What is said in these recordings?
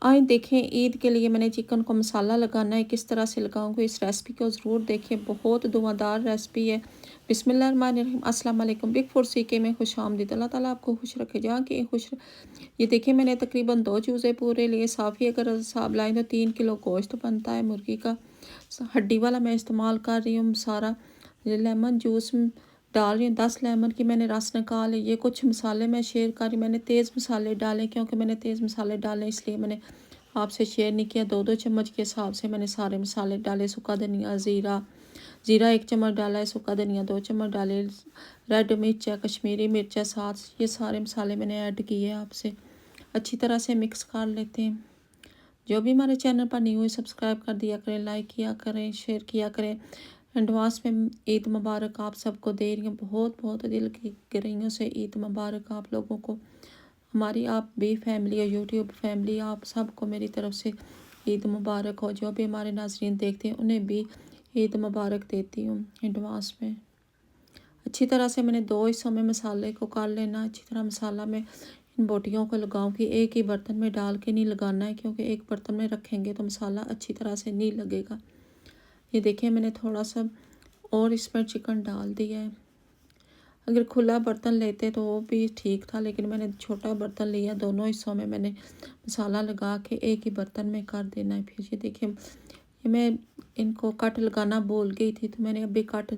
आए देखें ईद के लिए मैंने चिकन को मसाला लगाना है, किस तरह से लगाऊंगी इस रेसिपी को ज़रूर देखें, बहुत धुआंधार रेसिपी है। बिस्मिल्लाहिर्रहमानिर्रहीम, अस्सलाम वालेकुम। बिग फूड सीखे में खुश आमदीद। अल्लाह ताला आपको खुश रखे, जहाँ की खुश। ये देखिए मैंने तकरीबन 2 चूज़े पूरे लिए, साफ़ी अगर हिसाब लाएँ तो 3 किलो गोश्त बनता है मुर्गी का। हड्डी वाला मैं इस्तेमाल कर रही हूँ सारा। लेमन जूस डाल रही हूँ, 10 लेमन की मैंने रस निकाल। ये कुछ मसाले मैं शेयर कर रही हूँ, मैंने तेज़ मसाले डाले क्योंकि मैंने तेज़ मसाले डाले इसलिए मैंने आपसे शेयर नहीं किया। 2-2 चम्मच के हिसाब से मैंने सारे मसाले डाले। सूखा धनिया, ज़ीरा 1 चम्मच डाला है, सूखा धनिया 2 चम्मच डाले, रेड मिर्च है, कश्मीरी मिर्च है साथ। ये सारे मसाले मैंने ऐड किए आपसे। अच्छी तरह से मिक्स कर लेते हैं। जो भी हमारे चैनल पर न्यू है सब्सक्राइब कर दिया करें, लाइक किया करें, शेयर किया करें। एडवांस में ईद मुबारक आप सबको दे रही हूँ, बहुत बहुत दिल की गहराइयों से ईद मुबारक आप लोगों को। हमारी आप भी फैमिली और यूट्यूब फैमिली, आप सबको मेरी तरफ से ईद मुबारक हो। जो भी हमारे नाज़रीन देखते हैं उन्हें भी ईद मुबारक देती हूँ एडवांस में। अच्छी तरह से मैंने 2 हिस्सों में मसाले को कर लेना। अच्छी तरह मसाला मैं इन बोटियों को लगाऊंगी, एक ही बर्तन में डाल के नहीं लगाना है क्योंकि एक बर्तन में रखेंगे तो मसाला अच्छी तरह से नहीं लगेगा। ये देखिए मैंने थोड़ा सा और इसमें चिकन डाल दिया है। अगर खुला बर्तन लेते तो वो भी ठीक था, लेकिन मैंने छोटा बर्तन लिया। दोनों हिस्सों में मैंने मसाला लगा के एक ही बर्तन में कर देना है। फिर ये देखिए ये मैं इनको कट लगाना भूल गई थी, तो मैंने अभी कट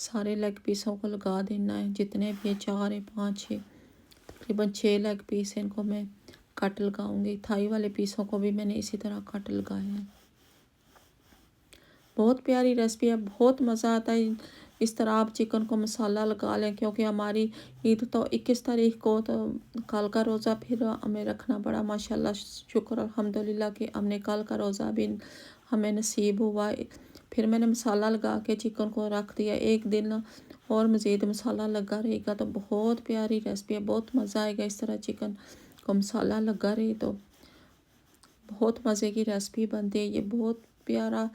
सारे लेग पीसों को लगा देना है। जितने भी 4 है 5 6 तकरीबन 6 लेग पीस है, इनको मैं कट लगाऊंगी। थाई वाले पीसों को भी मैंने इसी तरह कट लगाया है। बहुत प्यारी रेसिपी है, बहुत मज़ा आता है। इस तरह आप चिकन को मसाला लगा लें क्योंकि हमारी ईद तो 21 तारीख को, तो कल का रोज़ा फिर हमें रखना पड़ा। माशाल्लाह शुक्र अल्हम्दुलिल्लाह कि हमने कल का रोज़ा भी हमें नसीब हुआ। फिर मैंने मसाला लगा के चिकन को रख दिया। एक दिन और मज़ीद मसाला लगा रहेगा तो बहुत प्यारी रेसिपी है, बहुत मज़ा आएगा। इस तरह चिकन को मसाला लगा रहे तो बहुत मज़े की रेसिपी बनती है। ये बहुत प्यारा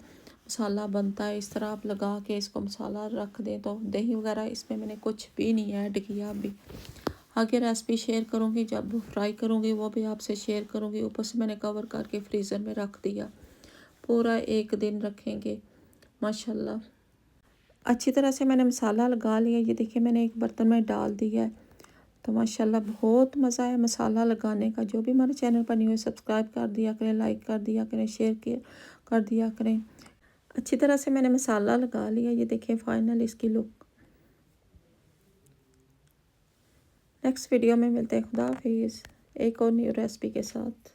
मसाला बनता है। इस तरह आप लगा के इसको मसाला रख दें तो दही वगैरह इसमें मैंने कुछ भी नहीं ऐड किया। अभी आगे रेसिपी शेयर करूँगी, जब फ्राई करूँगी वो भी आपसे शेयर करूँगी। ऊपर से मैंने कवर करके फ्रीज़र में रख दिया, पूरा 1 दिन रखेंगे माशाल्लाह। अच्छी तरह से मैंने मसाला लगा लिया। ये देखिए मैंने एक बर्तन में डाल दिया है, तो माशाल्लाह बहुत मज़ा है मसाला लगाने का। जो भी हमारे चैनल पर न्यू है सब्सक्राइब कर दिया करें, लाइक कर दिया करें, शेयर कर दिया करें। अच्छी तरह से मैंने मसाला लगा लिया। ये देखिए फाइनल इसकी लुक। नेक्स्ट वीडियो में मिलते हैं। खुदा हाफिज़ एक और न्यू रेसिपी के साथ।